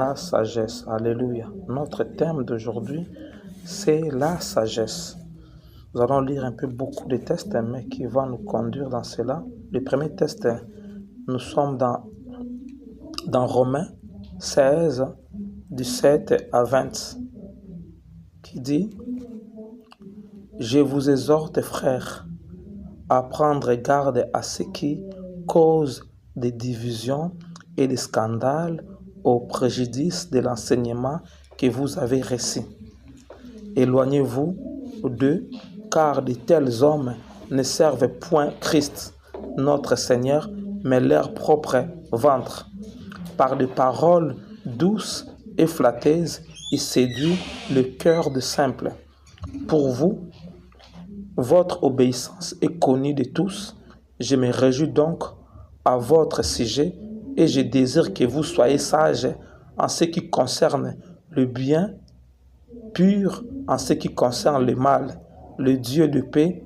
La sagesse, alléluia. Notre thème d'aujourd'hui, c'est la sagesse. Nous allons lire un peu beaucoup de textes, mais qui vont nous conduire dans cela. Le premier texte, nous sommes dans Romains 16, du 7 à 20, qui dit « Je vous exhorte, frères, à prendre garde à ce qui cause des divisions et des scandales au préjudice de l'enseignement que vous avez reçu. Éloignez-vous d'eux, car de tels hommes ne servent point Christ, notre Seigneur, mais leur propre ventre. Par des paroles douces et flatteuses, ils séduisent le cœur de simples. Pour vous, votre obéissance est connue de tous. Je me réjouis donc à votre sujet et je désire que vous soyez sages en ce qui concerne le bien, pur en ce qui concerne le mal. Le Dieu de paix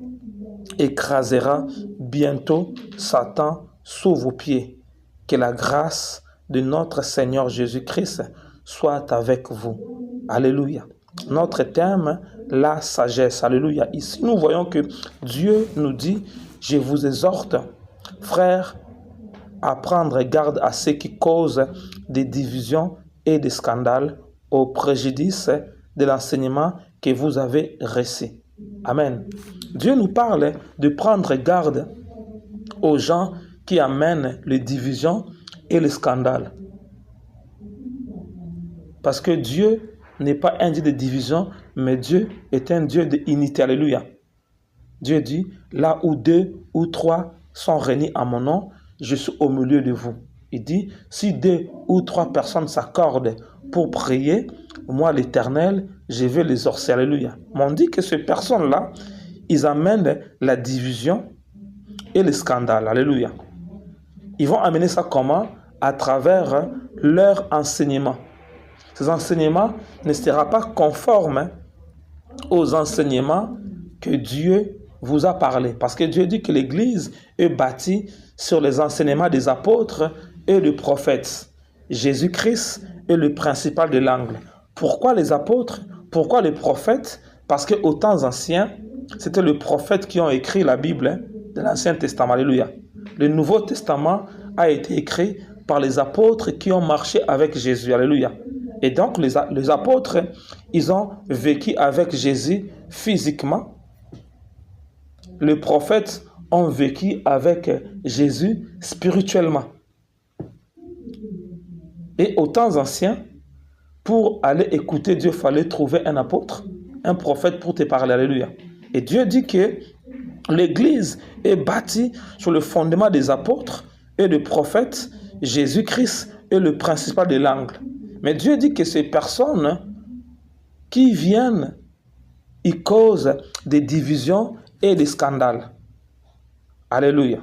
écrasera bientôt Satan sous vos pieds. Que la grâce de notre Seigneur Jésus-Christ soit avec vous. Alléluia. Notre thème, la sagesse. Alléluia. Ici, nous voyons que Dieu nous dit, je vous exhorte, frères, à prendre garde à ce qui cause des divisions et des scandales au préjudice de l'enseignement que vous avez reçu. Amen. Dieu nous parle de prendre garde aux gens qui amènent les divisions et les scandales. Parce que Dieu n'est pas un Dieu de division, mais Dieu est un Dieu d'unité. Alléluia. Dieu dit, là où 2 ou 3 sont réunis en mon nom, je suis au milieu de vous. Il dit, si 2 ou 3 personnes s'accordent pour prier, moi l'Éternel, je vais les exaucer. Alléluia. Mais on dit que ces personnes-là, ils amènent la division et le scandale. Alléluia. Ils vont amener ça comment? À travers leur enseignement. Ces enseignements ne seront pas conformes aux enseignements que Dieu vous a parlé. Parce que Dieu dit que l'Église est bâtie sur les enseignements des apôtres et des prophètes. Jésus-Christ est le principal de l'angle. Pourquoi les apôtres? Pourquoi les prophètes? Parce qu'aux temps anciens, c'était les prophètes qui ont écrit la Bible de l'Ancien Testament. Alléluia. Le Nouveau Testament a été écrit par les apôtres qui ont marché avec Jésus. Alléluia. Et donc, les apôtres, ils ont vécu avec Jésus physiquement. Les prophètes ont vécu avec Jésus spirituellement. Et aux temps anciens, pour aller écouter Dieu, il fallait trouver un apôtre, un prophète pour te parler. Alléluia. Et Dieu dit que l'Église est bâtie sur le fondement des apôtres et des prophètes. Jésus-Christ est le principal de l'angle. Mais Dieu dit que ces personnes qui viennent, ils causent des divisions et des scandales. Alléluia.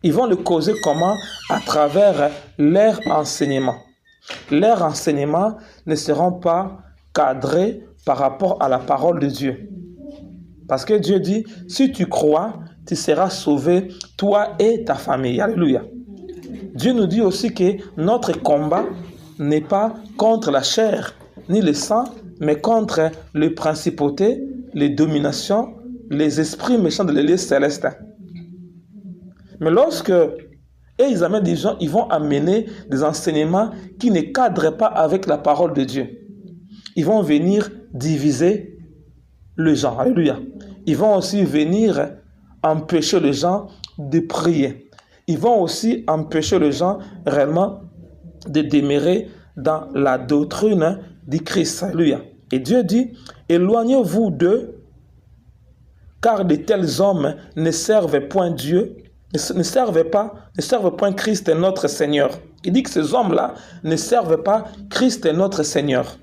Ils vont le causer comment? À travers leur enseignement. Leurs enseignements ne seront pas cadrés par rapport à la parole de Dieu. Parce que Dieu dit, si tu crois, tu seras sauvé, toi et ta famille. Alléluia. Dieu nous dit aussi que notre combat n'est pas contre la chair ni le sang, mais contre les principautés, les dominations, les esprits méchants de l'Église céleste. Mais lorsque ils amènent des gens, ils vont amener des enseignements qui ne cadrent pas avec la parole de Dieu. Ils vont venir diviser les gens. Alléluia. Ils vont aussi venir empêcher les gens de prier. Ils vont aussi empêcher les gens réellement de demeurer dans la doctrine du Christ. Alléluia. Et Dieu dit, éloignez-vous d'eux, car de tels hommes ne servent point Dieu, ne servent point Christ et notre Seigneur. Il dit que ces hommes-là ne servent pas Christ et notre Seigneur.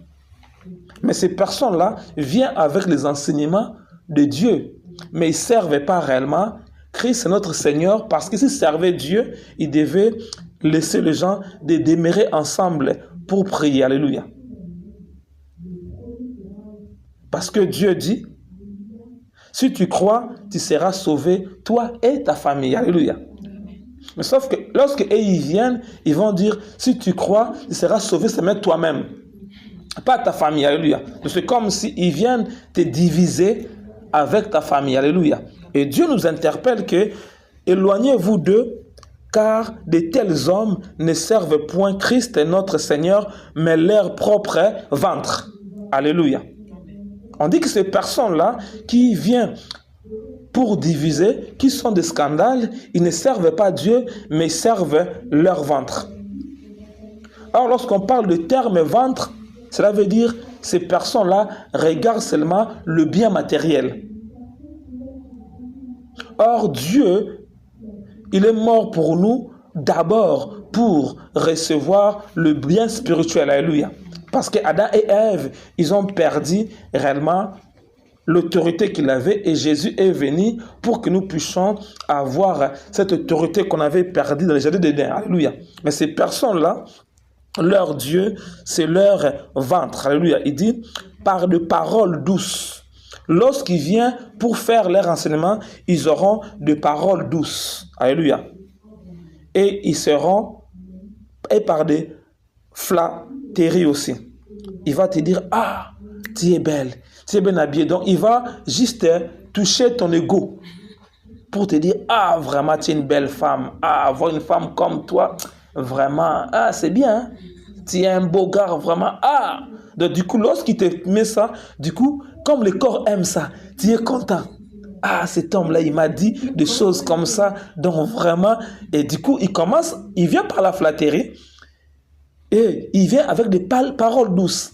Mais ces personnes-là viennent avec les enseignements de Dieu, mais ils ne servent pas réellement Christ est notre Seigneur, parce que s'ils servaient Dieu, ils devaient laisser les gens de demeurer ensemble pour prier. Alléluia. Parce que Dieu dit, si tu crois, tu seras sauvé, toi et ta famille. Alléluia. Mais sauf que lorsque ils viennent, ils vont dire, si tu crois, tu seras sauvé seulement toi-même. Pas ta famille, alléluia. C'est comme s'ils viennent te diviser avec ta famille, alléluia. Et Dieu nous interpelle que, éloignez-vous d'eux, car de tels hommes ne servent point Christ et notre Seigneur, mais leur propre ventre. Alléluia. On dit que ces personnes-là qui viennent pour diviser, qui sont des scandales, ils ne servent pas Dieu, mais servent leur ventre. Alors lorsqu'on parle de terme ventre, cela veut dire que ces personnes-là regardent seulement le bien matériel. Or Dieu, il est mort pour nous d'abord pour recevoir le bien spirituel. Alléluia. Parce que Adam et Ève, ils ont perdu réellement l'autorité qu'il avait et Jésus est venu pour que nous puissions avoir cette autorité qu'on avait perdue dans le jardin d'Éden. Alléluia. Mais ces personnes-là, leur Dieu, c'est leur ventre. Alléluia. Il dit, par de paroles douces. Lorsqu'il vient pour faire leur enseignement, ils auront des paroles douces. Alléluia. Et ils seront, et par des flatteries aussi. Il va te dire, ah, tu es belle, tu es bien habillée. Donc, il va juste toucher ton ego pour te dire, ah, vraiment, tu es une belle femme. Ah, avoir une femme comme toi, vraiment, ah, c'est bien. Hein? Tu es un beau gars, vraiment, ah. Donc, du coup, lorsqu'il te met ça, du coup, comme le corps aime ça, tu es content. Ah, cet homme-là, il m'a dit des choses comme ça. Donc, vraiment, et du coup, il vient par la flatterie et il vient avec des paroles douces.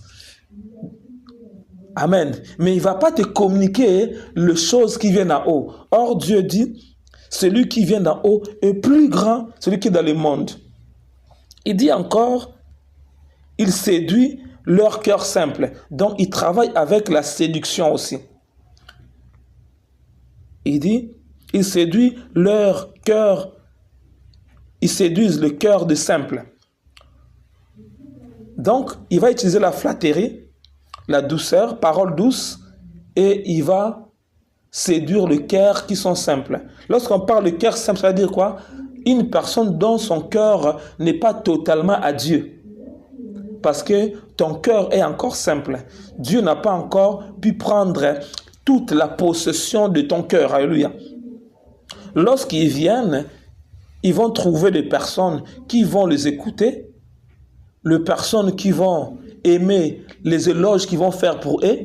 Amen. Mais il ne va pas te communiquer les choses qui viennent en haut. Or, Dieu dit, celui qui vient d'en haut est plus grand que celui qui est dans le monde. Il dit encore, il séduit leur cœur simple. Donc, il travaille avec la séduction aussi. Il dit, il séduit leur cœur, ils séduisent le cœur de simple. Donc, il va utiliser la flatterie, la douceur, parole douce, et il va séduire le cœur qui sont simples. Lorsqu'on parle de cœur simple, ça veut dire quoi? Une personne dont son cœur n'est pas totalement à Dieu. Parce que ton cœur est encore simple. Dieu n'a pas encore pu prendre toute la possession de ton cœur. Alléluia. Lorsqu'ils viennent, ils vont trouver des personnes qui vont les écouter, les personnes qui vont aimer les éloges qu'ils vont faire pour eux,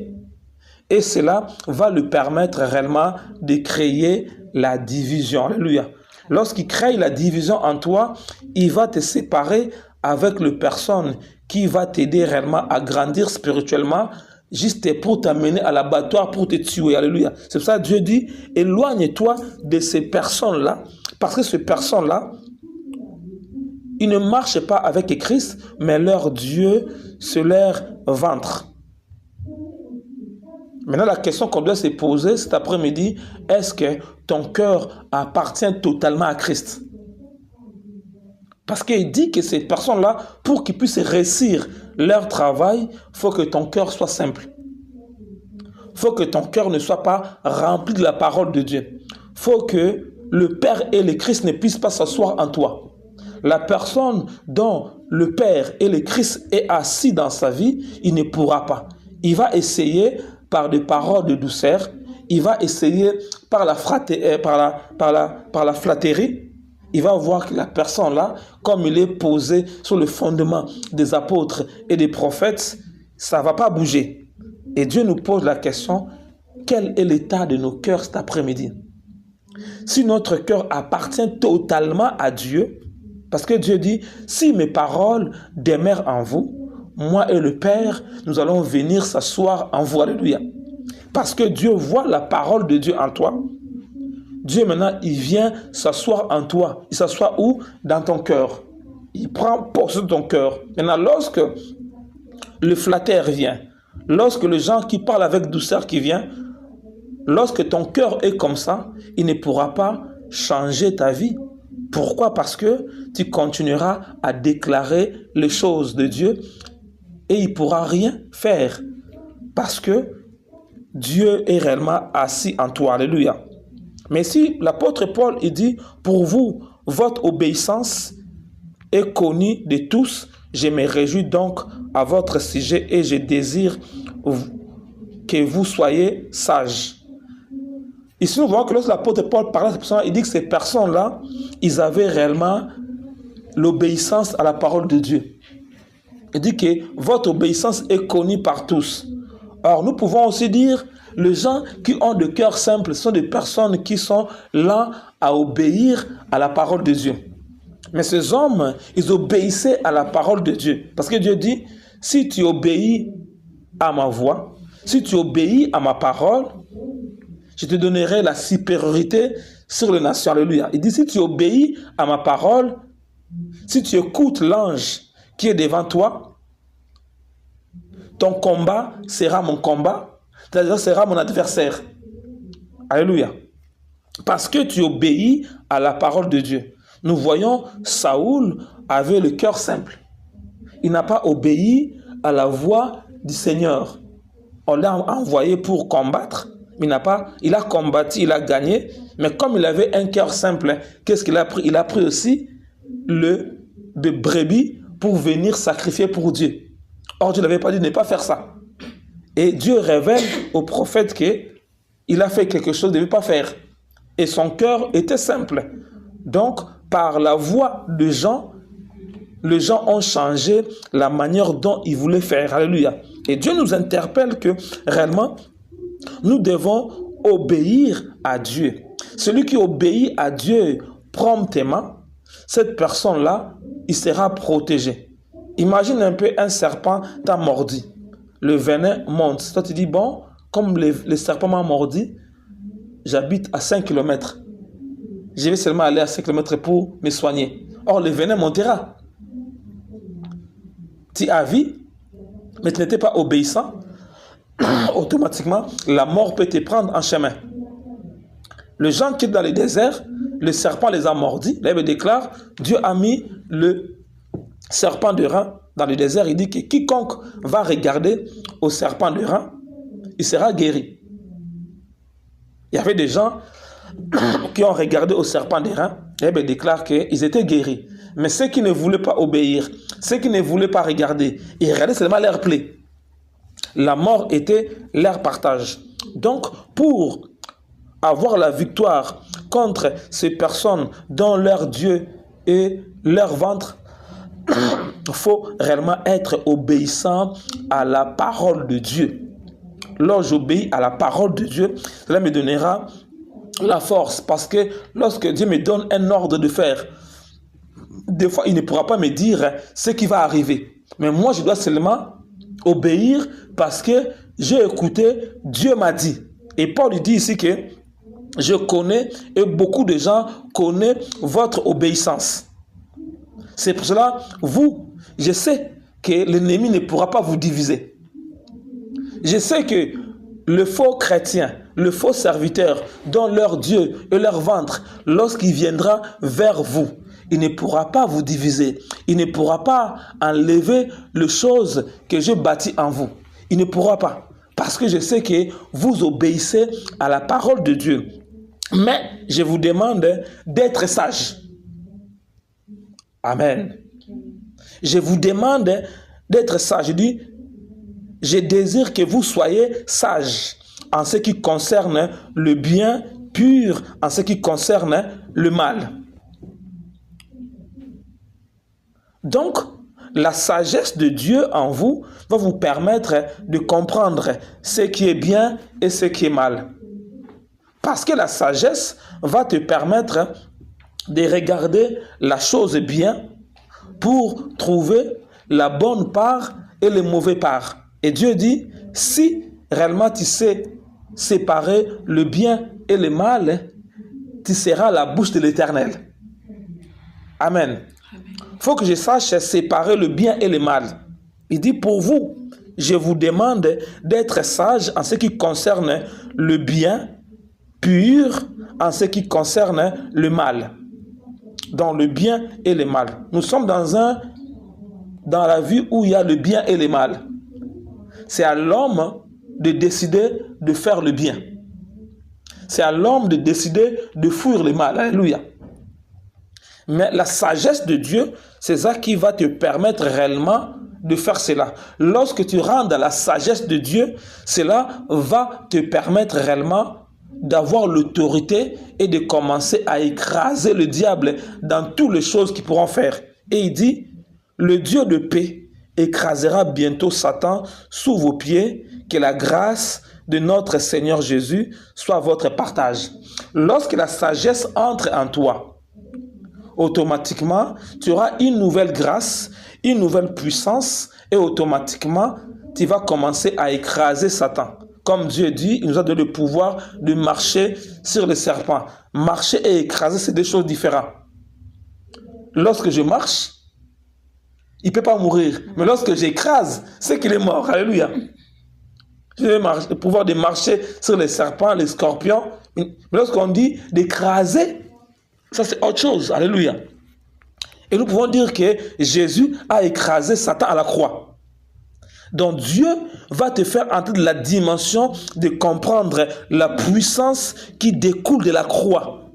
et cela va lui permettre réellement de créer la division. Alléluia. Lorsqu'il crée la division en toi, il va te séparer avec les personnes qui vont t'aider réellement à grandir spirituellement, juste pour t'amener à l'abattoir, pour te tuer. Alléluia. C'est pour ça que Dieu dit, éloigne-toi de ces personnes-là, parce que ces personnes-là, ils ne marchent pas avec Christ, mais leur Dieu, c'est leur ventre. Maintenant, la question qu'on doit se poser cet après-midi, est-ce que ton cœur appartient totalement à Christ? Parce qu'il dit que ces personnes-là, pour qu'ils puissent réussir leur travail, il faut que ton cœur soit simple. Il faut que ton cœur ne soit pas rempli de la parole de Dieu. Il faut que le Père et le Christ ne puissent pas s'asseoir en toi. La personne dont le Père et le Christ est assis dans sa vie, il ne pourra pas. Il va essayer par des paroles de douceur, il va essayer par la flatterie. Il va voir que la personne là, comme il est posé sur le fondement des apôtres et des prophètes, ça ne va pas bouger. Et Dieu nous pose la question, quel est l'état de nos cœurs cet après-midi? Si notre cœur appartient totalement à Dieu, parce que Dieu dit, si mes paroles demeurent en vous, moi et le Père, nous allons venir s'asseoir en vous. Alléluia. Parce que Dieu voit la parole de Dieu en toi. Dieu maintenant, il vient s'asseoir en toi. Il s'assoit où? Dans ton cœur. Il prend possession de ton cœur. Maintenant, lorsque le flatteur vient, lorsque les gens qui parlent avec douceur qui vient, lorsque ton cœur est comme ça, il ne pourra pas changer ta vie. Pourquoi? Parce que tu continueras à déclarer les choses de Dieu et il ne pourra rien faire. Parce que Dieu est réellement assis en toi. Alléluia. Mais si l'apôtre Paul, il dit, pour vous, votre obéissance est connue de tous. Je me réjouis donc à votre sujet et je désire que vous soyez sages. Ici, nous voyons que lorsque l'apôtre Paul parlait à ces personnes, il dit que ces personnes-là, ils avaient réellement l'obéissance à la parole de Dieu. Il dit que votre obéissance est connue par tous. Alors, nous pouvons aussi dire, les gens qui ont de cœur simple sont des personnes qui sont là à obéir à la parole de Dieu. Mais ces hommes, ils obéissaient à la parole de Dieu. Parce que Dieu dit, si tu obéis à ma voix, si tu obéis à ma parole, je te donnerai la supériorité sur les nations. Alléluia. Il dit, si tu obéis à ma parole, si tu écoutes l'ange qui est devant toi, ton combat sera mon combat, c'est-à-dire sera mon adversaire. Alléluia. Parce que tu obéis à la parole de Dieu. Nous voyons, Saoul avait le cœur simple. Il n'a pas obéi à la voix du Seigneur. On l'a envoyé pour combattre, mais il a combattu, il a gagné. Mais comme il avait un cœur simple, qu'est-ce qu'il a pris? Il a pris aussi le brebis pour venir sacrifier pour Dieu. Or, Dieu n'avait pas dit de ne pas faire ça. Et Dieu révèle au prophète qu'il a fait quelque chose qu'il ne devait pas faire. Et son cœur était simple. Donc, par la voix de Jean, les gens ont changé la manière dont ils voulaient faire. Alléluia. Et Dieu nous interpelle que réellement, nous devons obéir à Dieu. Celui qui obéit à Dieu promptement, cette personne-là, il sera protégé. Imagine un peu un serpent t'a mordu. Le venin monte. Toi, tu dis, bon, comme le serpent m'a mordu, j'habite à 5 km. Je vais seulement aller à 5 km pour me soigner. Or, le venin montera. Tu as vu, mais tu n'étais pas obéissant. Automatiquement, la mort peut te prendre en chemin. Les gens qui sont dans le désert, le serpent les a mordis. La Bible déclare, Dieu a mis le serpent de rein dans le désert. Il dit que quiconque va regarder au serpent de rein, il sera guéri. Il y avait des gens qui ont regardé au serpent de rein. La Bible déclare qu'ils étaient guéris. Mais ceux qui ne voulaient pas obéir, ceux qui ne voulaient pas regarder, ils regardaient seulement leur plaie. La mort était leur partage. Donc, pour avoir la victoire contre ces personnes dont leur Dieu est leur ventre, il faut réellement être obéissant à la parole de Dieu. Lorsque j'obéis à la parole de Dieu, cela me donnera la force. Parce que lorsque Dieu me donne un ordre de faire, des fois, il ne pourra pas me dire ce qui va arriver. Mais moi, je dois seulement obéir parce que j'ai écouté, Dieu m'a dit. Et Paul dit ici que je connais et beaucoup de gens connaissent votre obéissance. C'est pour cela, vous, je sais que l'ennemi ne pourra pas vous diviser. Je sais que le faux chrétien, le faux serviteur, dont leur Dieu et leur ventre, lorsqu'il viendra vers vous, il ne pourra pas vous diviser. Il ne pourra pas enlever les choses que j'ai bâties en vous. Il ne pourra pas. Parce que je sais que vous obéissez à la parole de Dieu. Mais je vous demande d'être sage. Amen. Je vous demande d'être sage. Je dis, je désire que vous soyez sages en ce qui concerne le bien, pur en ce qui concerne le mal. Donc, la sagesse de Dieu en vous va vous permettre de comprendre ce qui est bien et ce qui est mal. Parce que la sagesse va te permettre de regarder la chose bien pour trouver la bonne part et le mauvais part. Et Dieu dit, si réellement tu sais séparer le bien et le mal, tu seras la bouche de l'Éternel. Amen. Il faut que je sache séparer le bien et le mal. Il dit, pour vous, je vous demande d'être sage en ce qui concerne le bien, pur en ce qui concerne le mal. Dans le bien et le mal. Nous sommes dans la vie où il y a le bien et le mal. C'est à l'homme de décider de faire le bien. C'est à l'homme de décider de fuir le mal. Alléluia. Mais la sagesse de Dieu, c'est ça qui va te permettre réellement de faire cela. Lorsque tu rentres dans la sagesse de Dieu, cela va te permettre réellement d'avoir l'autorité et de commencer à écraser le diable dans toutes les choses qu'ils pourront faire. Et il dit, le Dieu de paix écrasera bientôt Satan sous vos pieds, que la grâce de notre Seigneur Jésus soit votre partage. Lorsque la sagesse entre en toi, automatiquement, tu auras une nouvelle grâce, une nouvelle puissance et automatiquement, tu vas commencer à écraser Satan. Comme Dieu dit, il nous a donné le pouvoir de marcher sur les serpents. Marcher et écraser, c'est deux choses différentes. Lorsque je marche, il ne peut pas mourir. Mais lorsque j'écrase, c'est qu'il est mort. Alléluia. J'ai le pouvoir de marcher sur les serpents, les scorpions. Mais lorsqu'on dit d'écraser, ça c'est autre chose. Alléluia. Et nous pouvons dire que Jésus a écrasé Satan à la croix. Donc Dieu va te faire entrer de la dimension de comprendre la puissance qui découle de la croix.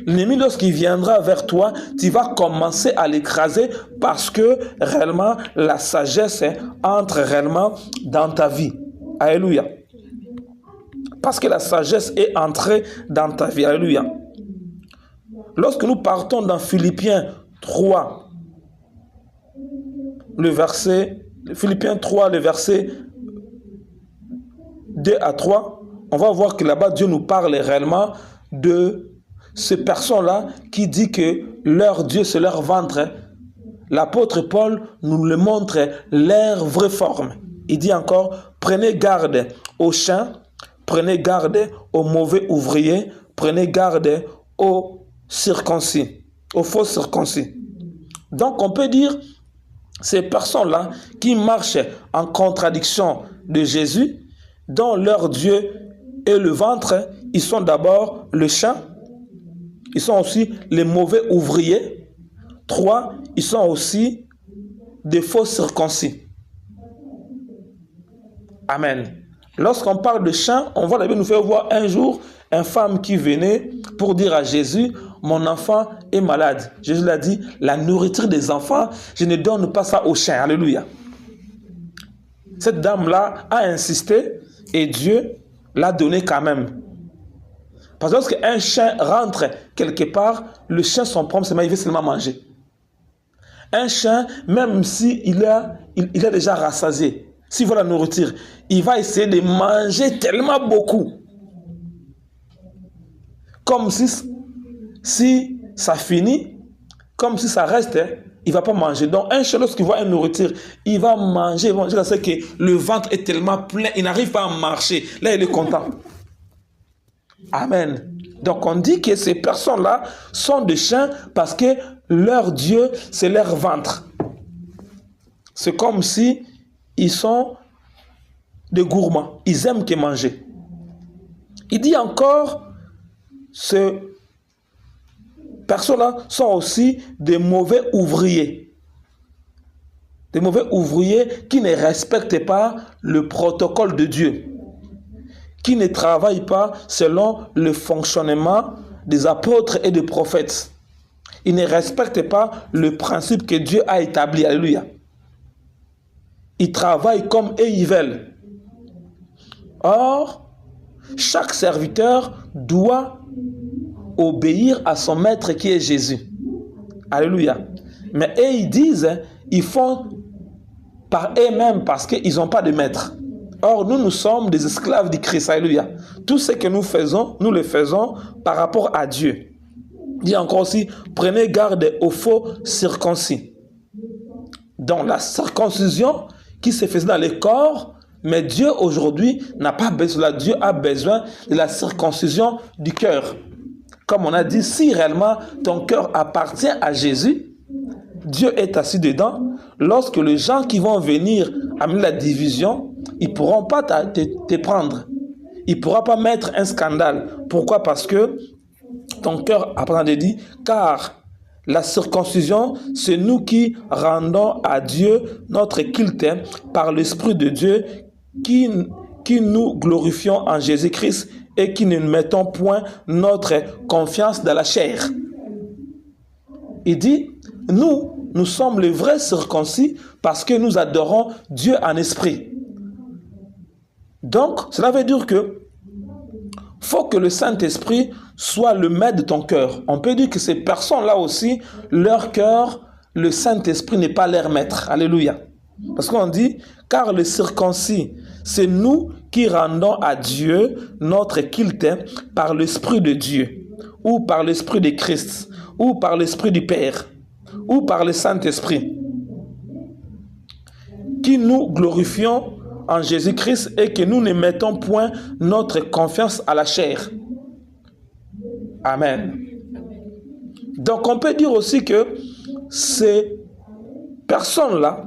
L'ennemi, lorsqu'il viendra vers toi, tu vas commencer à l'écraser parce que réellement la sagesse entre réellement dans ta vie. Alléluia. Parce que la sagesse est entrée dans ta vie. Alléluia. Lorsque nous partons dans Philippiens 3, Philippiens 3, le verset 2 à 3, on va voir que là-bas, Dieu nous parle réellement de ces personnes-là qui dit que leur Dieu, c'est leur ventre. L'apôtre Paul nous le montre leur vraie forme. Il dit encore, prenez garde aux chiens, prenez garde aux mauvais ouvriers, prenez garde aux circoncis, aux faux circoncis. Donc on peut dire, ces personnes-là qui marchent en contradiction de Jésus, dont leur Dieu est le ventre, ils sont d'abord le chien, ils sont aussi les mauvais ouvriers. 3, ils sont aussi des faux circoncis. Amen. Lorsqu'on parle de chien, on voit la Bible nous fait voir un jour une femme qui venait pour dire à Jésus, mon enfant est malade. Jésus l'a dit, la nourriture des enfants, je ne donne pas ça aux chiens. Alléluia. Cette dame-là a insisté et Dieu l'a donné quand même. Parce que lorsqu'un chien rentre quelque part, le chien, son problème, il veut seulement manger. Un chien, même s'il a déjà rassasié, s'il veut la nourriture, il va essayer de manger tellement beaucoup. Comme si ça finit, comme si ça reste, il ne va pas manger. Donc un chien, lorsqu'il voit une nourriture, il va manger jusqu'à ce que le ventre est tellement plein, il n'arrive pas à marcher. Là, il est content. Amen. Donc on dit que ces personnes-là sont des chiens parce que leur Dieu, c'est leur ventre. C'est comme si ils sont des gourmands. Ils aiment que manger. Il dit encore, ces personnes-là sont aussi des mauvais ouvriers. Des mauvais ouvriers qui ne respectent pas le protocole de Dieu, qui ne travaillent pas selon le fonctionnement des apôtres et des prophètes. Ils ne respectent pas le principe que Dieu a établi. Alléluia. Ils travaillent comme eux ils veulent. Or, chaque serviteur doit obéir à son maître qui est Jésus. Alléluia. Mais eux, ils disent, ils font par eux-mêmes parce qu'ils n'ont pas de maître. Or, nous sommes des esclaves du Christ. Alléluia. Tout ce que nous faisons, nous le faisons par rapport à Dieu. Il dit encore aussi, prenez garde aux faux circoncis. Dans la circoncision qui se faisait dans le corps, mais Dieu aujourd'hui n'a pas besoin, Dieu a besoin de la circoncision du cœur. Comme on a dit, si réellement ton cœur appartient à Jésus, Dieu est assis dedans. Lorsque les gens qui vont venir amener la division, ils ne pourront pas te prendre. Ils ne pourront pas mettre un scandale. Pourquoi? Parce que ton cœur appartient à Dieu, car la circoncision, c'est nous qui rendons à Dieu notre culte par l'Esprit de Dieu qui nous glorifions en Jésus-Christ et qui ne mettons point notre confiance dans la chair. Il dit, nous sommes les vrais circoncis parce que nous adorons Dieu en esprit. Donc, cela veut dire que faut que le Saint-Esprit soit le maître de ton cœur. On peut dire que ces personnes-là aussi, leur cœur, le Saint-Esprit n'est pas leur maître. Alléluia. Parce qu'on dit, car le circoncis, c'est nous qui rendons à Dieu notre culte par l'Esprit de Dieu, ou par l'Esprit de Christ, ou par l'Esprit du Père, ou par le Saint-Esprit, qui nous glorifions en Jésus-Christ et que nous ne mettons point notre confiance à la chair. Amen. Donc on peut dire aussi que ces personnes-là,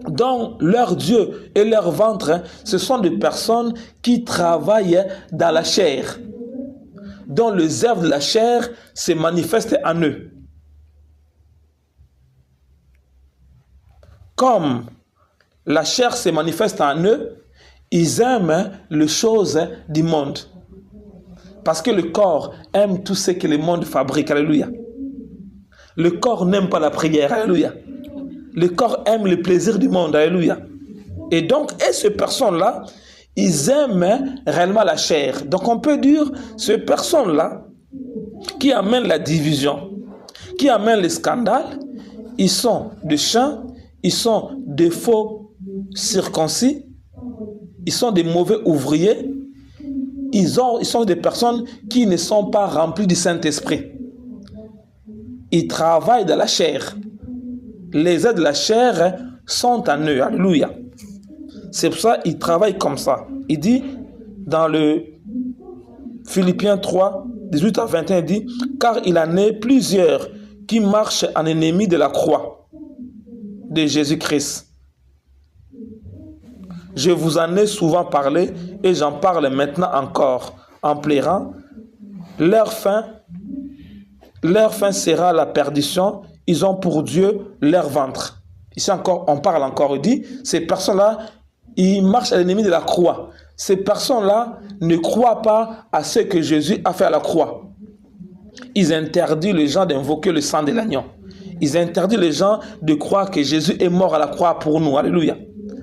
dont leur Dieu et leur ventre, ce sont des personnes qui travaillent dans la chair, dont les œuvres de la chair se manifestent en eux. Comme la chair se manifeste en eux, ils aiment les choses du monde. Parce que le corps aime tout ce que le monde fabrique. Alléluia. Le corps n'aime pas la prière. Alléluia. Le corps aime le plaisir du monde. Alléluia. Et donc, ces personnes-là, ils aiment réellement la chair. Donc, on peut dire, ces personnes-là, qui amènent la division, qui amènent les scandales, ils sont des chiens, ils sont des faux circoncis, ils sont des mauvais ouvriers, ils sont des personnes qui ne sont pas remplies du Saint-Esprit. Ils travaillent dans la chair. Les œuvres de la chair sont en eux. Alléluia. C'est pour ça qu'ils travaillent comme ça. Il dit dans le Philippiens 3, 18 à 21, il dit, car il en est plusieurs qui marchent en ennemis de la croix de Jésus-Christ. Je vous en ai souvent parlé et j'en parle maintenant encore en pleurant. Leur fin sera la perdition. Ils ont pour Dieu leur ventre. Ici encore, on parle encore. Il dit, ces personnes-là, ils marchent à l'ennemi de la croix. Ces personnes-là ne croient pas à ce que Jésus a fait à la croix. Ils interdisent les gens d'invoquer le sang de l'agneau. Ils interdisent les gens de croire que Jésus est mort à la croix pour nous. Alléluia.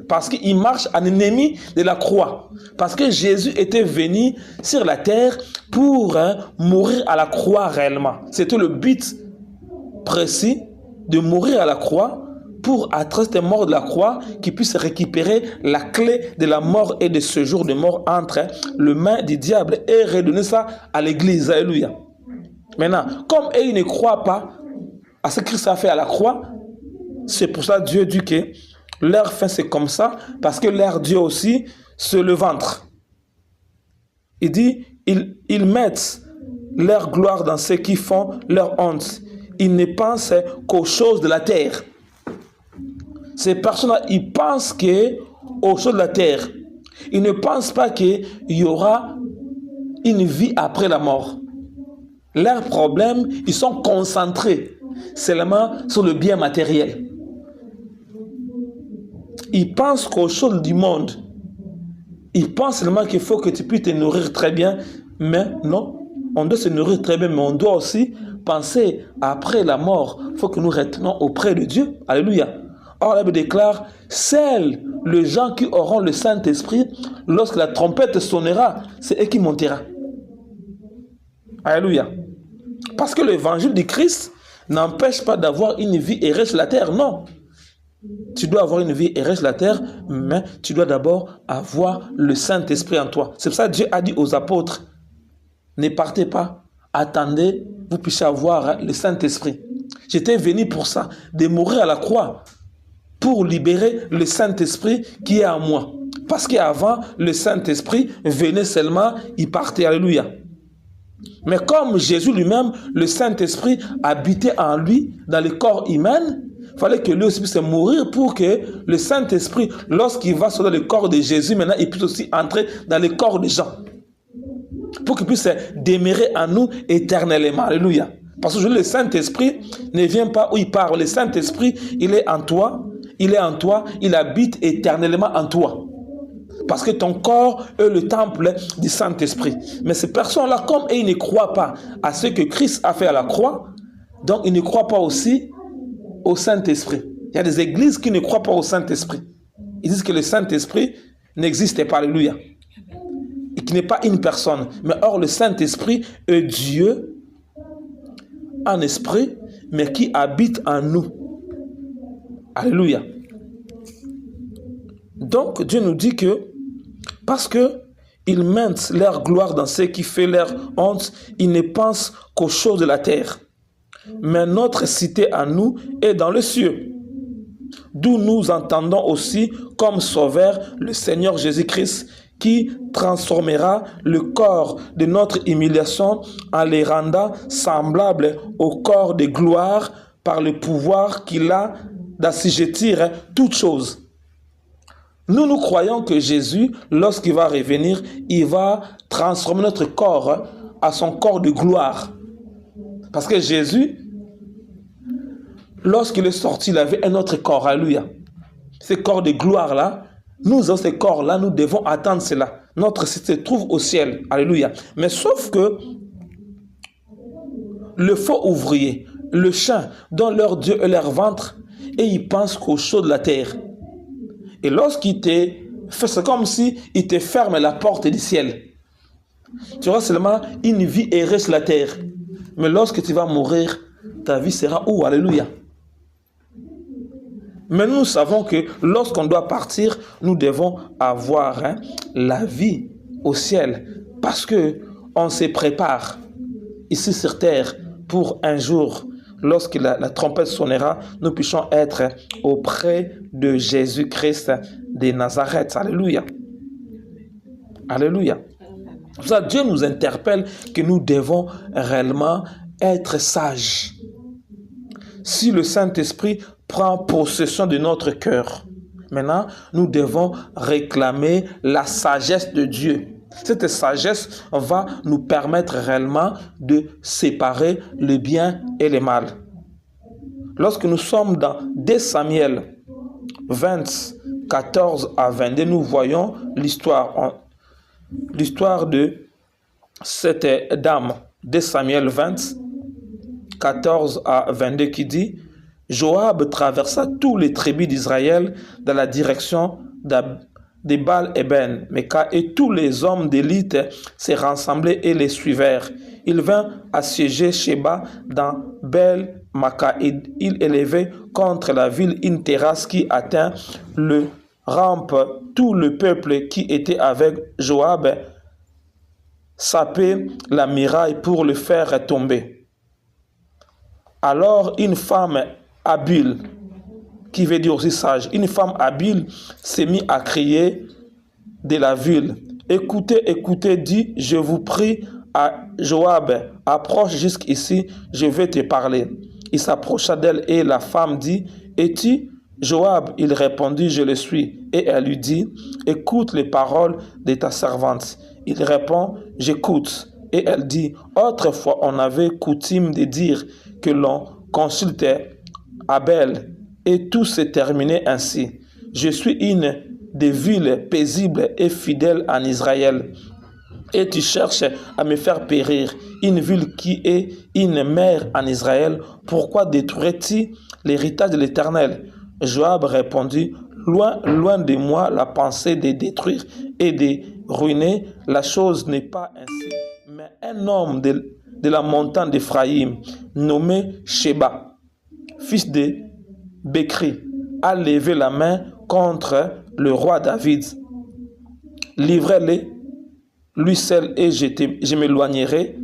Parce qu'ils marchent en ennemi de la croix. Parce que Jésus était venu sur la terre pour mourir à la croix réellement. C'était le but précis de mourir à la croix pour, à travers cette mort de la croix, qu'il puisse récupérer la clé de la mort et de ce jour de mort entre les mains du diable et redonner ça à l'église. Alléluia. Maintenant, comme ils ne croient pas à ce que Christ a fait à la croix, c'est pour ça que Dieu dit que leur fin c'est comme ça, parce que leur Dieu aussi, c'est le ventre. Il dit, ils mettent leur gloire dans ce qu'ils font, leur honte. Ils ne pensent qu'aux choses de la terre. Ces personnes-là, ils pensent aux choses de la terre. Ils ne pensent pas qu'il y aura une vie après la mort. Leurs problèmes, ils sont concentrés seulement sur le bien matériel. Ils pensent qu'aux choses du monde. Ils pensent seulement qu'il faut que tu puisses te nourrir très bien. Mais non, on doit se nourrir très bien, mais on doit aussi penser après la mort. Il faut que nous retournions auprès de Dieu. Alléluia. Or, la Bible déclare, seuls les gens qui auront le Saint-Esprit, lorsque la trompette sonnera, c'est eux qui monteront. Alléluia. Parce que l'évangile du Christ n'empêche pas d'avoir une vie heureuse sur la terre, non. Tu dois avoir une vie heureuse sur la terre, mais tu dois d'abord avoir le Saint-Esprit en toi. C'est pour ça que Dieu a dit aux apôtres, ne partez pas, attendez, vous puissiez avoir le Saint-Esprit. J'étais venu pour ça, de mourir à la croix, pour libérer le Saint-Esprit qui est en moi. Parce qu'avant, le Saint-Esprit venait seulement, il partait, alléluia. Mais comme Jésus lui-même, le Saint-Esprit habitait en lui, dans le corps humain, il fallait que lui aussi puisse mourir pour que le Saint-Esprit, lorsqu'il va sur le corps de Jésus, maintenant, il puisse aussi entrer dans le corps des gens. Pour qu'il puisse demeurer en nous éternellement. Alléluia. Parce que le Saint-Esprit ne vient pas où il part. Le Saint-Esprit, il est en toi, il habite éternellement en toi. Parce que ton corps est le temple du Saint-Esprit. Mais ces personnes-là, comme ils ne croient pas à ce que Christ a fait à la croix, Donc, ils ne croient pas aussi au Saint-Esprit. Il y a des églises qui ne croient pas au Saint-Esprit. Ils disent que le Saint-Esprit n'existe pas, alléluia. Et qu'il n'est pas une personne. Mais or, le Saint-Esprit est Dieu, un esprit, mais qui habite en nous. Alléluia. Donc, Dieu nous dit que, parce que ils mettent leur gloire dans ce qui fait leur honte, ils ne pensent qu'aux choses de la terre. Mais notre cité à nous est dans le cieux, d'où nous entendons aussi comme sauveur le Seigneur Jésus-Christ, qui transformera le corps de notre humiliation en les rendant semblables au corps de gloire par le pouvoir qu'il a d'assujettir toutes choses. Nous croyons que Jésus, lorsqu'il va revenir, il va transformer notre corps à son corps de gloire. Parce que Jésus, lorsqu'il est sorti, il avait un autre corps, alléluia. Ce corps de gloire-là, nous avons ce corps-là, nous devons attendre cela. Notre cité se trouve au ciel, alléluia. Mais sauf que le faux ouvrier, le chien, dont leur Dieu est leur ventre, et ils pensent qu'aux choses de la terre. Et lorsqu'il te fait, c'est comme si il te ferme la porte du ciel. Tu auras seulement une vie errée sur la terre. Mais lorsque tu vas mourir, ta vie sera où? Alléluia. Mais nous savons que lorsqu'on doit partir, nous devons avoir la vie au ciel. Parce qu'on se prépare ici sur terre pour un jour, lorsque la trompette sonnera, nous puissions être auprès de Jésus-Christ de Nazareth. Alléluia. Alléluia. Pour ça, Dieu nous interpelle que nous devons réellement être sages. Si le Saint-Esprit prend possession de notre cœur, maintenant, nous devons réclamer la sagesse de Dieu. Cette sagesse va nous permettre réellement de séparer le bien et le mal. Lorsque nous sommes dans 2 Samuel 20, 14 à 22, nous voyons l'histoire de cette dame. 2 Samuel 20, 14 à 22 qui dit: Joab traversa tous les tribus d'Israël dans la direction de Baal-Eben, Meka, et tous les hommes d'élite se rassemblaient et les suivirent. Il vint assiéger Sheba dans Bel-Maka et il élevait contre la ville une terrasse qui atteint le rampe. Tout le peuple qui était avec Joab sapait la muraille pour le faire tomber. Alors une femme habile, qui veut dire aussi sage, une femme habile s'est mise à crier de la ville: Écoutez, écoutez, dit, je vous prie à Joab, approche jusqu'ici, je vais te parler. Il s'approcha d'elle et la femme dit: Es-tu Joab? Il répondit: Je le suis. Et elle lui dit: Écoute les paroles de ta servante. Il répond: J'écoute. Et elle dit: Autrefois, on avait coutume de dire que l'on consultait Abel, et tout s'est terminé ainsi. Je suis une des villes paisibles et fidèles en Israël, et tu cherches à me faire périr, une ville qui est une mère en Israël. Pourquoi détruirais-tu l'héritage de l'Éternel? Joab répondit: Loin, loin de moi la pensée de détruire et de ruiner. La chose n'est pas ainsi. Mais un homme de la montagne d'Éphraïm, nommé Sheba, fils de Bécri, a levé la main contre le roi David. Livrez-le, lui seul, et je m'éloignerai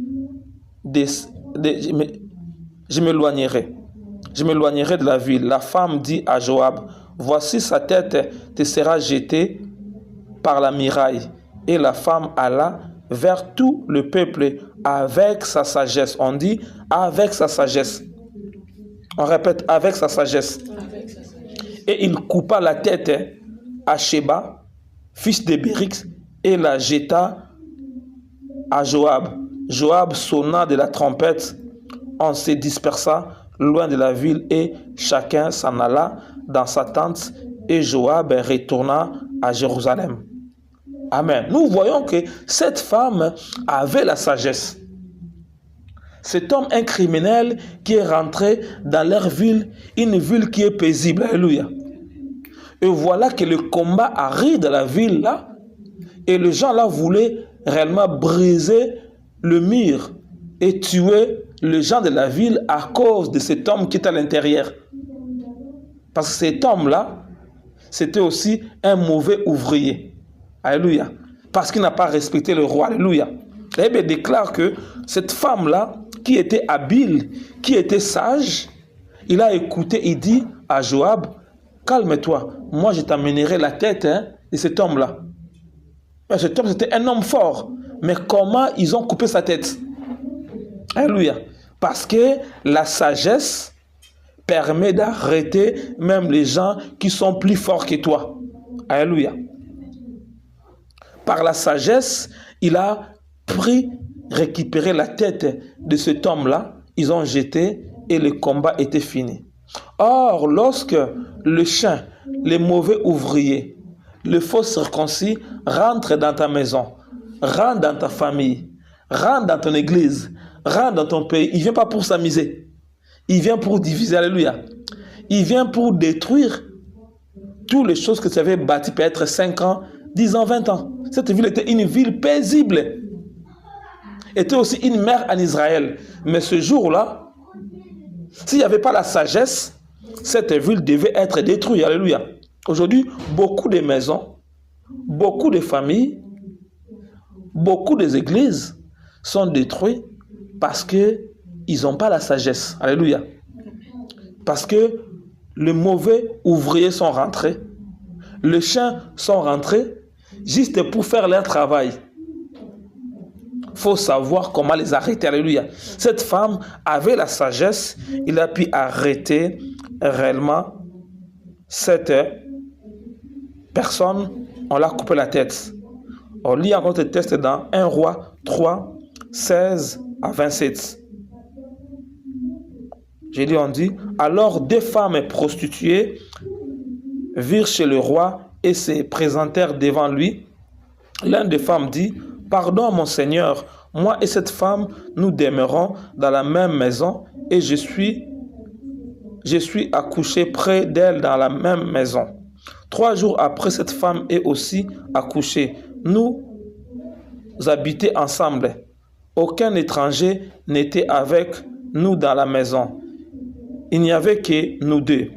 de la ville. La femme dit à Joab: Voici sa tête te sera jetée par la muraille. Et la femme alla vers tout le peuple avec sa sagesse. On dit avec sa sagesse. On répète avec sa sagesse. Et il coupa la tête à Sheba, fils de Bérix, et la jeta à Joab. Joab sonna de la trompette. On se dispersa loin de la ville et chacun s'en alla dans sa tente, et Joab retourna à Jérusalem. Amen. Nous voyons que cette femme avait la sagesse. Cet homme, un criminel qui est rentré dans leur ville, une ville qui est paisible. Alléluia. Et voilà que le combat arrive dans la ville là, et les gens là voulaient réellement briser le mur et tuer les gens de la ville à cause de cet homme qui est à l'intérieur. Parce que cet homme-là, c'était aussi un mauvais ouvrier. Alléluia. Parce qu'il n'a pas respecté le roi. Alléluia. La Bible déclare que cette femme-là, qui était habile, qui était sage, il a écouté, il dit à Joab, calme-toi, moi je t'amènerai la tête de cet homme-là. Mais cet homme, c'était un homme fort. Mais comment ils ont coupé sa tête? Alléluia. Parce que la sagesse permet d'arrêter même les gens qui sont plus forts que toi. Alléluia. Par la sagesse, il a récupéré la tête de cet homme-là. Ils ont jeté et le combat était fini. Or, lorsque le chien, les mauvais ouvriers, le faux circoncis rentre dans ta maison, rentre dans ta famille, rentre dans ton église, rentre dans ton pays, il ne vient pas pour s'amuser. Il vient pour diviser. Alléluia. Il vient pour détruire toutes les choses que tu avais bâties peut-être 5 ans, 10 ans, 20 ans. Cette ville était une ville paisible. Était aussi une mer en Israël. Mais ce jour-là, s'il n'y avait pas la sagesse, cette ville devait être détruite. Alléluia. Aujourd'hui, beaucoup de maisons, beaucoup de familles, beaucoup d'églises sont détruites parce qu'ils n'ont pas la sagesse. Alléluia. Parce que les mauvais ouvriers sont rentrés, les chiens sont rentrés juste pour faire leur travail. Il faut savoir comment les arrêter. Alléluia. Cette femme avait la sagesse, il a pu arrêter réellement cette personne, on l'a coupé la tête. On lit encore le texte dans 1 Roi 3, 16 à 27. J'ai dit, on dit, alors 2 femmes prostituées virent chez le roi et se présentèrent devant lui. L'une des femmes dit, pardon mon Seigneur, moi et cette femme, nous demeurons dans la même maison et je suis accouché près d'elle dans la même maison. 3 jours après, cette femme est aussi accouchée. Nous habitions ensemble. Aucun étranger n'était avec nous dans la maison. Il n'y avait que nous 2.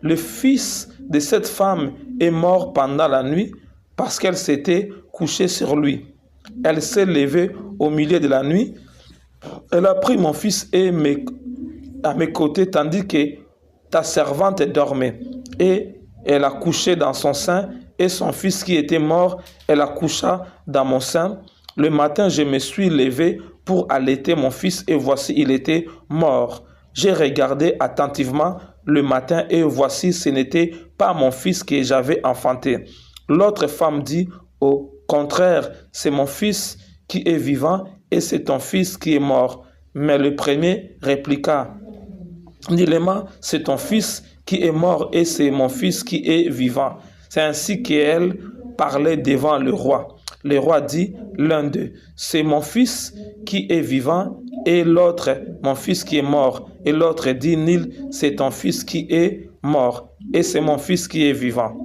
Le fils de cette femme est mort pendant la nuit parce qu'elle s'était couchée sur lui. Elle s'est levée au milieu de la nuit. Elle a pris mon fils et à mes côtés tandis que ta servante dormait. Et elle a couché dans son sein et son fils qui était mort, elle a couché dans mon sein. Le matin, je me suis levé pour allaiter mon fils et voici, il était mort. J'ai regardé attentivement le matin et voici, ce n'était pas mon fils que j'avais enfanté. L'autre femme dit, au contraire, c'est mon fils qui est vivant et c'est ton fils qui est mort. Mais le premier répliqua, nullement, c'est ton fils qui est mort et c'est mon fils qui est vivant. C'est ainsi qu'elle parlait devant le roi. Le roi dit, l'un d'eux, c'est mon fils qui est vivant et l'autre, mon fils qui est mort. Et l'autre dit, nul, c'est ton fils qui est mort et c'est mon fils qui est vivant.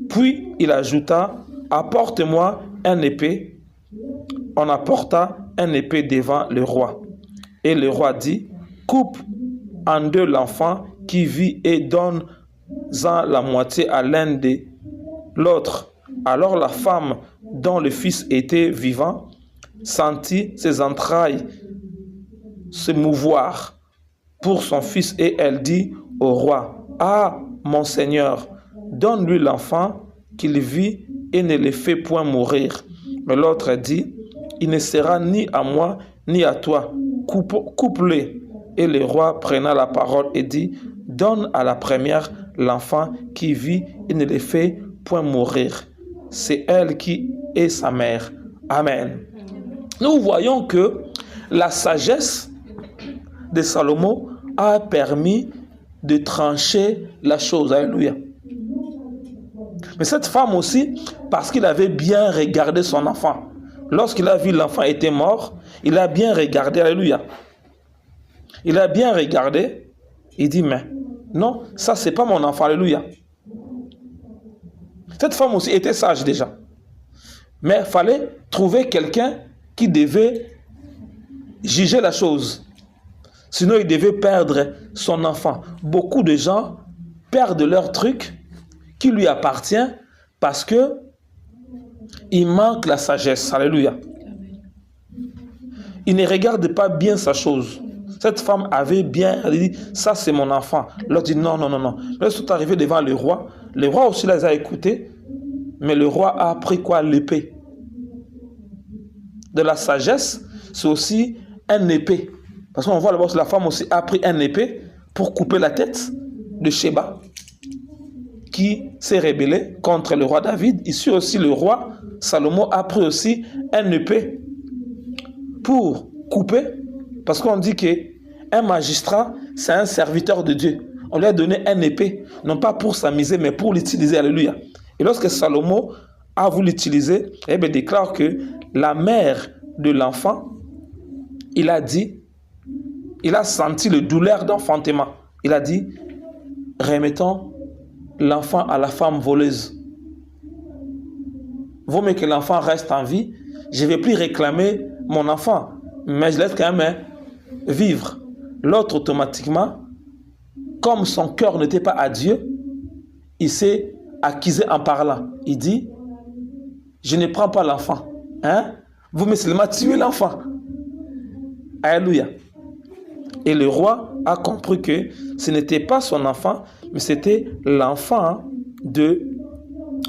Puis il ajouta, apporte-moi un épée. On apporta un épée devant le roi. Et le roi dit, coupe en 2 l'enfant qui vit et donne-en la moitié à l'un de l'autre. Alors la femme dont le fils était vivant sentit ses entrailles se mouvoir pour son fils et elle dit au roi, ah, mon Seigneur, donne-lui l'enfant qu'il vit et ne le fait point mourir. Mais l'autre dit, il ne sera ni à moi ni à toi, coupe-le. Et le roi prenant la parole et dit, donne à la première l'enfant qui vit et ne le fait point mourir. C'est elle qui est sa mère. Amen. Nous voyons que la sagesse de Salomon a permis de trancher la chose. Alléluia. Mais cette femme aussi, parce qu'il avait bien regardé son enfant, lorsqu'il a vu l'enfant était mort, il a bien regardé, alléluia. Il a bien regardé, il dit, mais non, ça c'est pas mon enfant, alléluia. Cette femme aussi était sage déjà. Mais il fallait trouver quelqu'un qui devait juger la chose. Sinon, il devait perdre son enfant. Beaucoup de gens perdent leur truc qui lui appartient parce que il manque la sagesse. Alléluia. Il ne regarde pas bien sa chose. Cette femme avait bien, elle dit, ça c'est mon enfant. L'autre dit, non, non, non, non. Lorsqu'ils sont arrivés devant le roi aussi les a écoutés, mais le roi a pris quoi? L'épée. De la sagesse, c'est aussi un épée. Parce qu'on voit là-bas, la femme aussi a pris un épée pour couper la tête de Sheba, qui s'est rébellé contre le roi David. Ici aussi, le roi Salomon a pris aussi un épée pour couper, parce qu'on dit qu'un magistrat, c'est un serviteur de Dieu. On lui a donné un épée, non pas pour s'amuser, mais pour l'utiliser. Alléluia. Et lorsque Salomon a voulu l'utiliser, il déclare que la mère de l'enfant, il a dit, il a senti le douleur d'enfantement. Il a dit, remettons l'enfant à la femme voleuse. Vaut mieux que l'enfant reste en vie. Je ne vais plus réclamer mon enfant, mais je laisse quand même vivre. L'autre, automatiquement, comme son cœur n'était pas à Dieu, il s'est accusé en parlant. Il dit, je ne prends pas l'enfant. Hein? Vous me seulement tuez l'enfant. Alléluia. Et le roi a compris que ce n'était pas son enfant, mais c'était l'enfant de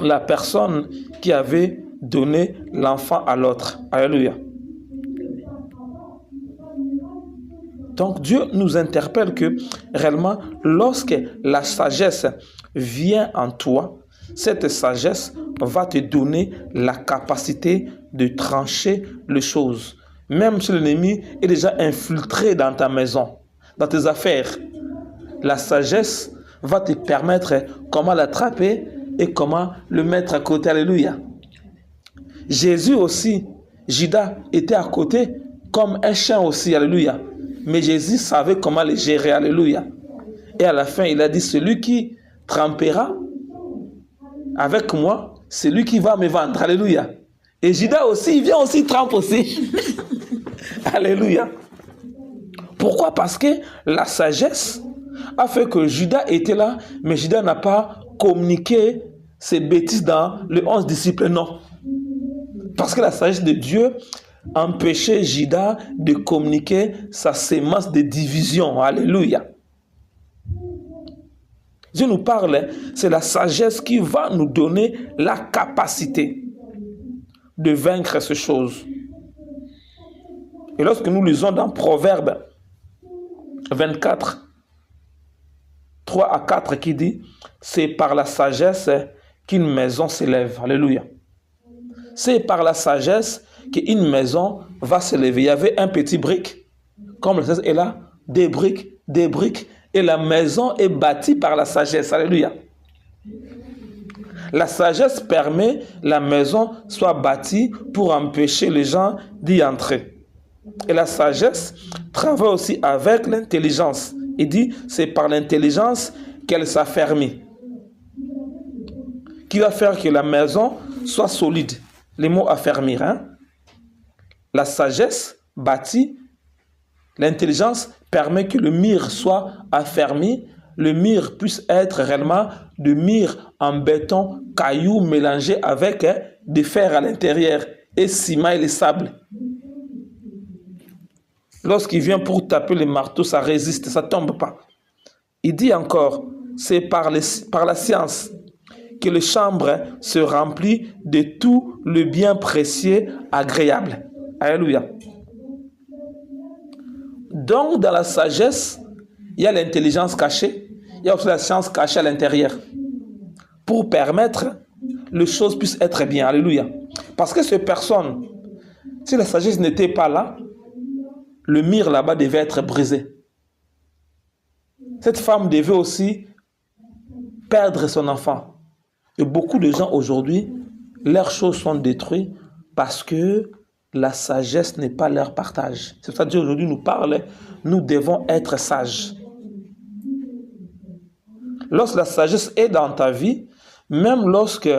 la personne qui avait donné l'enfant à l'autre. Alléluia. Donc Dieu nous interpelle que réellement, lorsque la sagesse vient en toi, cette sagesse va te donner la capacité de trancher les choses. Même si l'ennemi est déjà infiltré dans ta maison, dans tes affaires, la sagesse va te permettre comment l'attraper et comment le mettre à côté. Alléluia. Jésus aussi, Judas était à côté comme un chien aussi. Alléluia. Mais Jésus savait comment le gérer. Alléluia. Et à la fin, il a dit, celui qui trempera avec moi, c'est lui qui va me vendre. Alléluia. Et Judas aussi, il vient aussi, trempe aussi. Alléluia. Pourquoi? Parce que la sagesse a fait que Judas était là, mais Judas n'a pas communiqué ses bêtises dans les 11 disciples. Non. Parce que la sagesse de Dieu empêchait Judas de communiquer sa sémence de division. Alléluia. Dieu nous parle, c'est la sagesse qui va nous donner la capacité de vaincre ces choses. Et lorsque nous lisons dans Proverbe 24, 3 à 4 qui dit, c'est par la sagesse qu'une maison s'élève. Alléluia. C'est par la sagesse qu'une maison va s'élever. Il y avait un petit brique, comme la sagesse est là, des briques, et la maison est bâtie par la sagesse. Alléluia. La sagesse permet la maison soit bâtie pour empêcher les gens d'y entrer. Et la sagesse travaille aussi avec l'intelligence. Il dit, c'est par l'intelligence qu'elle s'affermit, qui va faire que la maison soit solide. Les mots affermir. Hein? La sagesse bâtit, l'intelligence permet que le mur soit affermi, le mur puisse être réellement de mur en béton, cailloux mélangés avec des fers à l'intérieur et ciment et le sable. Lorsqu'il vient pour taper le marteau, ça résiste, ça ne tombe pas. Il dit encore, c'est par la science que les chambres se remplissent de tout le bien précieux, agréable. Alléluia. Donc, dans la sagesse, il y a l'intelligence cachée, il y a aussi la science cachée à l'intérieur, pour permettre que les choses puissent être bien. Alléluia. Parce que ces personnes, si la sagesse n'était pas là, le mur là-bas devait être brisé. Cette femme devait aussi perdre son enfant. Et beaucoup de gens aujourd'hui, leurs choses sont détruites parce que la sagesse n'est pas leur partage. C'est pour ça que Dieu aujourd'hui nous parle, nous devons être sages. Lorsque la sagesse est dans ta vie, même lorsque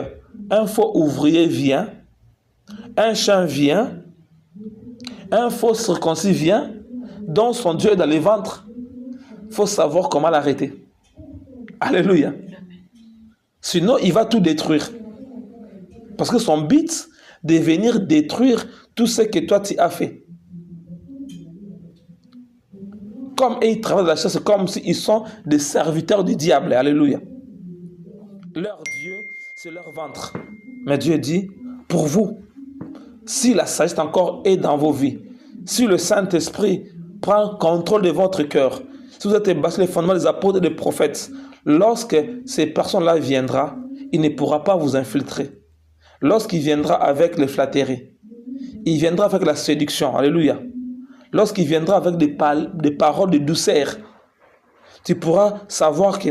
un faux ouvrier vient, un chien vient, un faux circoncis vient, dont son Dieu est dans les ventres, il faut savoir comment l'arrêter. Alléluia. Sinon, il va tout détruire. Parce que son but, de venir détruire tout ce que toi tu as fait. Comme ils travaillent la chasse, c'est comme s'ils sont des serviteurs du diable. Alléluia. Leur Dieu, c'est leur ventre. Mais Dieu dit, pour vous, si la sagesse encore est dans vos vies, si le Saint-Esprit prend contrôle de votre cœur, si vous êtes basé sur les fondements des apôtres et des prophètes, lorsque ces personnes-là viendront, il ne pourra pas vous infiltrer. Lorsqu'il viendra avec les flatteries, il viendra avec la séduction. Alléluia. Lorsqu'il viendra avec des paroles de douceur, tu pourras savoir que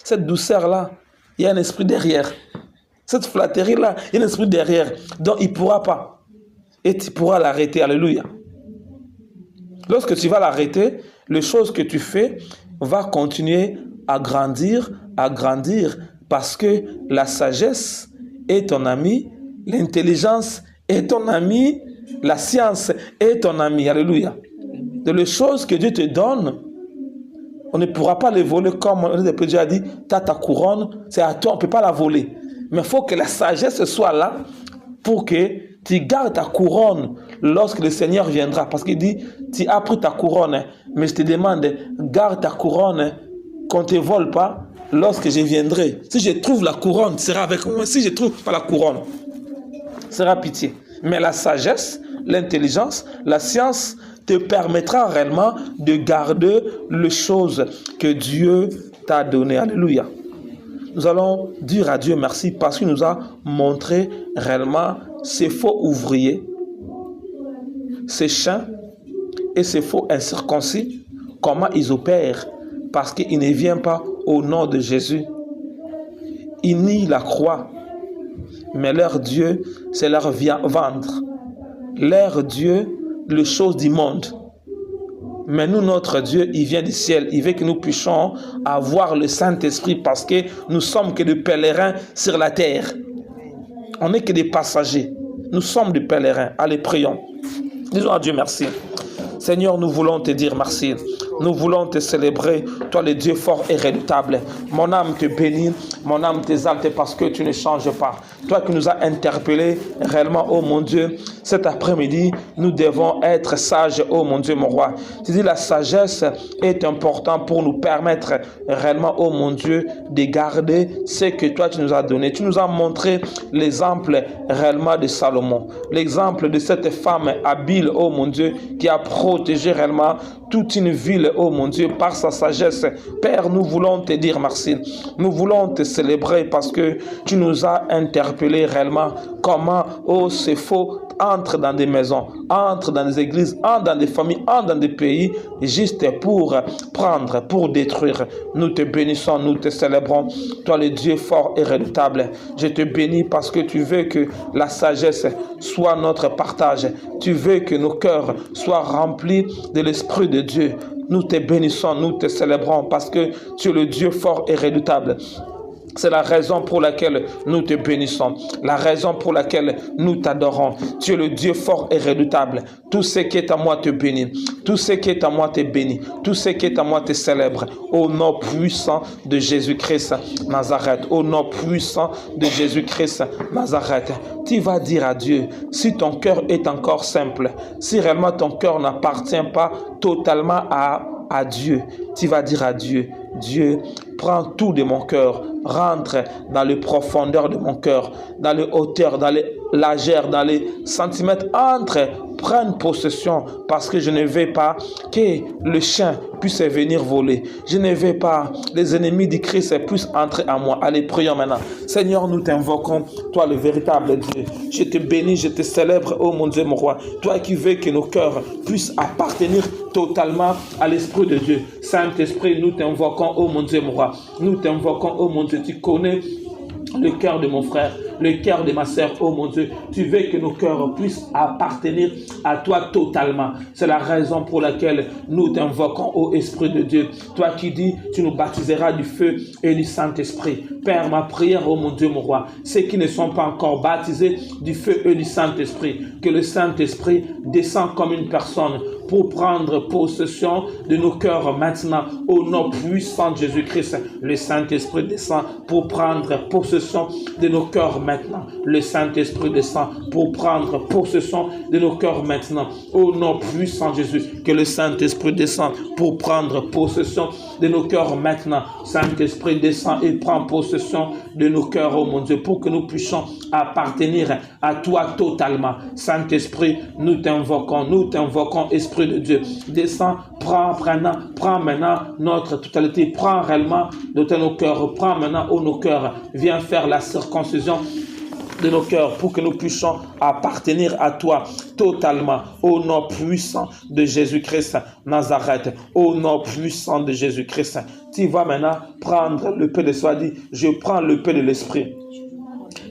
cette douceur-là, il y a un esprit derrière. Cette flatterie-là, il y a un esprit derrière. Donc, il ne pourra pas. Et tu pourras l'arrêter. Alléluia. Lorsque tu vas l'arrêter, les choses que tu fais vont continuer à grandir, parce que la sagesse est ton ami, l'intelligence est ton ami, la science est ton ami. Alléluia. De les choses que Dieu te donne, on ne pourra pas les voler comme Dieu a dit, ta couronne, c'est à toi, on ne peut pas la voler. Mais il faut que la sagesse soit là pour que tu gardes ta couronne lorsque le Seigneur viendra. Parce qu'il dit, tu as pris ta couronne, mais je te demande, garde ta couronne, qu'on ne te vole pas lorsque je viendrai. Si je trouve la couronne, sera avec moi. Si je ne trouve pas la couronne, sera pitié. Mais la sagesse, l'intelligence, la science te permettra réellement de garder les choses que Dieu t'a données. Alléluia. Nous allons dire à Dieu merci parce qu'il nous a montré réellement ces faux ouvriers, ces chiens et ces faux incirconcis, comment ils opèrent, parce qu'ils ne viennent pas au nom de Jésus. Ils nient la croix, mais leur Dieu, c'est leur ventre. Leur Dieu, les choses du monde. Mais nous, notre Dieu, il vient du ciel. Il veut que nous puissions avoir le Saint-Esprit parce que nous sommes que des pèlerins sur la terre. On n'est que des passagers. Nous sommes des pèlerins. Allez, prions. Disons à Dieu merci. Seigneur, nous voulons te dire merci. Nous voulons te célébrer, toi le Dieu fort et redoutable. Mon âme te bénit, mon âme t'exalte parce que tu ne changes pas. Toi qui nous as interpellés réellement, oh mon Dieu, cet après-midi, nous devons être sages, oh mon Dieu, mon roi. Tu dis la sagesse est importante pour nous permettre réellement, oh mon Dieu, de garder ce que toi tu nous as donné. Tu nous as montré l'exemple réellement de Salomon, l'exemple de cette femme habile, oh mon Dieu, qui a protégé réellement toute une ville, oh mon Dieu, par sa sagesse. Père, nous voulons te dire merci. Nous voulons te célébrer parce que tu nous as interpellés réellement. Comment, oh, c'est faux, entre dans des maisons, entre dans des églises, entre dans des familles, entre dans des pays, juste pour prendre, pour détruire. Nous te bénissons, nous te célébrons. Toi, le Dieu fort et redoutable. Je te bénis parce que tu veux que la sagesse soit notre partage. Tu veux que nos cœurs soient remplis de l'Esprit de Dieu. Nous te bénissons, nous te célébrons parce que tu es le Dieu fort et redoutable. C'est la raison pour laquelle nous te bénissons, la raison pour laquelle nous t'adorons. Tu es le Dieu fort et redoutable. Tout ce qui est à moi te bénit, tout ce qui est à moi te bénit, tout ce qui est à moi te célèbre. Au nom puissant de Jésus-Christ Nazareth, au nom puissant de Jésus-Christ Nazareth. Tu vas dire à Dieu, si ton cœur est encore simple, si réellement ton cœur n'appartient pas totalement à Dieu, tu vas dire à Dieu, Dieu, prends tout de mon cœur, rentre dans les profondeurs de mon cœur, dans les hauteurs, dans les largeurs, dans les centimètres, entre, prenne possession, parce que je ne veux pas que le chien puisse venir voler. Je ne veux pas les ennemis du Christ puissent entrer à moi. Allez, prions maintenant. Seigneur, nous t'invoquons, toi le véritable Dieu. Je te bénis, je te célèbre, oh mon Dieu, mon roi. Toi qui veux que nos cœurs puissent appartenir totalement à l'Esprit de Dieu. Saint-Esprit, nous t'invoquons, oh mon Dieu, mon roi. Nous t'invoquons, oh mon Dieu, tu connais le cœur de mon frère. le cœur de ma sœur, oh mon Dieu. Tu veux que nos cœurs puissent appartenir à toi totalement. C'est la raison pour laquelle nous t'invoquons, ô Esprit de Dieu. Toi qui dis, tu nous baptiseras du feu et du Saint-Esprit. Père, ma prière, ô mon Dieu, mon roi, ceux qui ne sont pas encore baptisés du feu et du Saint-Esprit, que le Saint-Esprit descend comme une personne pour prendre possession de nos cœurs maintenant, au nom puissant de Jésus-Christ. Le Saint-Esprit descend pour prendre possession de nos cœurs maintenant. Le Saint-Esprit descend pour prendre possession de nos cœurs maintenant, au nom puissant de Jésus. Que le Saint-Esprit descend pour prendre possession de nos cœurs maintenant. Saint-Esprit descend et prend possession de nos cœurs, oh mon Dieu, pour que nous puissions appartenir à toi totalement. Saint-Esprit, nous t'invoquons, Esprit de Dieu. Descends, prends maintenant notre totalité, prends réellement de nos cœurs, prends maintenant nos cœurs, viens faire la circoncision de nos cœurs pour que nous puissions appartenir à toi totalement, au nom puissant de Jésus-Christ Nazareth, au nom puissant de Jésus-Christ. Tu vas maintenant prendre le pain de soi, dit, je prends le pain de l'esprit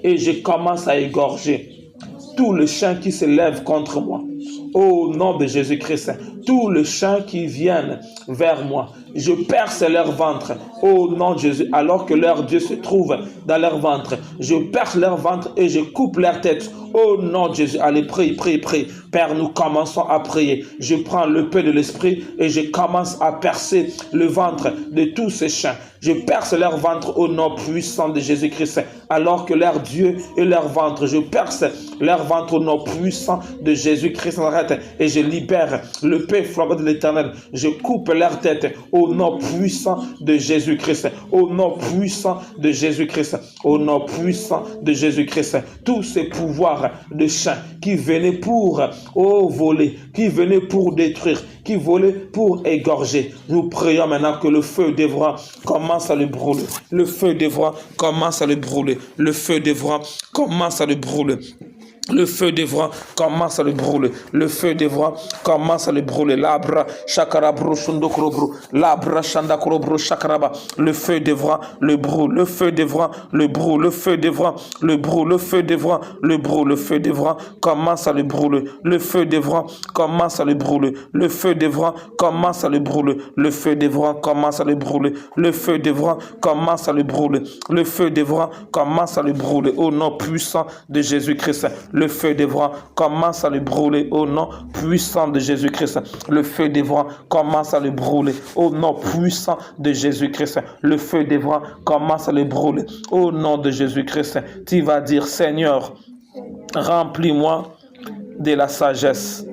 et je commence à égorger tous les chiens qui se lèvent contre moi. Au nom de Jésus-Christ, tous les chiens qui viennent vers moi, je perce leur ventre. Au nom de Jésus, alors que leur Dieu se trouve dans leur ventre, je perce leur ventre et je coupe leur tête. Au nom de Jésus, allez, prie. Père, nous commençons à prier. Je prends le pain de l'esprit et je commence à percer le ventre de tous ces chiens. Je perce leur ventre au nom puissant de Jésus-Christ, alors que leur Dieu est leur ventre. Je perce leur ventre au nom puissant de Jésus-Christ et je libère le pain flambant de l'Éternel. Je coupe leur tête au nom puissant de Jésus-Christ, au nom puissant de Jésus-Christ, au nom puissant de Jésus-Christ. Tous ces pouvoirs de chiens qui venaient pour voler, qui venaient pour détruire, qui volaient pour égorger, nous prions maintenant que le feu d'Évra commence à le brûler. Le feu d'Évra commence à le brûler. Le feu d'Évra commence à le brûler. Le feu d'Évra commence à le brûler. Le feu d'Évra commence à le brûler. Labra chakarabro shundokrobro. Labra chandakrobro chakaraba. Le feu d'Évra le brûle. Le feu d'Évra le brûle. Le feu d'Évra le brûle. Le feu d'Évra le brûle. Le feu d'Évra commence à le brûler. Le feu d'Évra commence à le brûler. Le feu d'Évra commence à le brûler. Le feu d'Évra commence à le brûler. Le feu d'Évra commence à le brûler. Le feu d'Évra commence à le brûler. Au nom puissant de Jésus-Christ. Le feu d'Évra commence à le brûler au nom puissant de Jésus-Christ. Le feu d'Évra commence à le brûler au nom puissant de Jésus-Christ. Le feu d'Évra commence à le brûler au nom de Jésus-Christ. Tu vas dire, Seigneur, remplis-moi de la sagesse.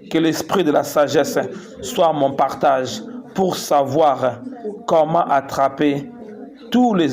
Que l'esprit de la sagesse soit mon partage pour savoir comment attraper tous les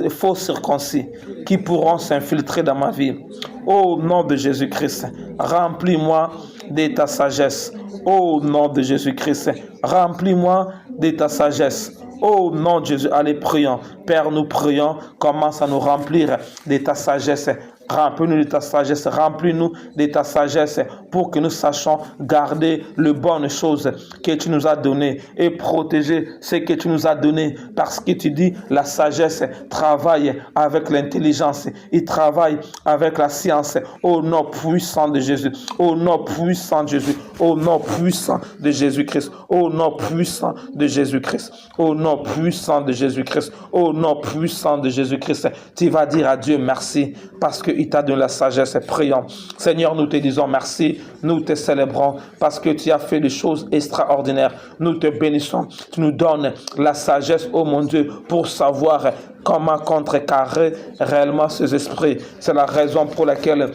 faux circoncis qui pourront s'infiltrer dans ma vie. Au nom de Jésus-Christ, remplis-moi de ta sagesse. Au nom de Jésus-Christ, remplis-moi de ta sagesse. Au nom de Jésus, allez, prions. Père, nous prions, commence à nous remplir de ta sagesse. Remplis-nous de ta sagesse, remplis-nous de ta sagesse pour que nous sachions garder les bonnes choses que tu nous as données et protéger ce que tu nous as donné, parce que tu dis la sagesse travaille avec l'intelligence, il travaille avec la science. Au nom puissant de Jésus, au nom puissant de Jésus, au nom puissant de Jésus-Christ, au nom puissant de Jésus-Christ, au nom puissant de Jésus-Christ, au nom puissant de Jésus-Christ. Tu vas dire à Dieu merci parce que il t'a donné la sagesse. Prions. Seigneur, nous te disons merci, nous te célébrons parce que tu as fait des choses extraordinaires. Nous te bénissons. Tu nous donnes la sagesse, oh mon Dieu, pour savoir comment contrecarrer réellement ces esprits. C'est la raison pour laquelle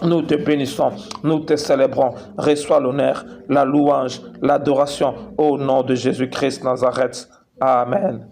nous te bénissons, nous te célébrons. Reçois l'honneur, la louange, l'adoration au nom de Jésus-Christ Nazareth. Amen.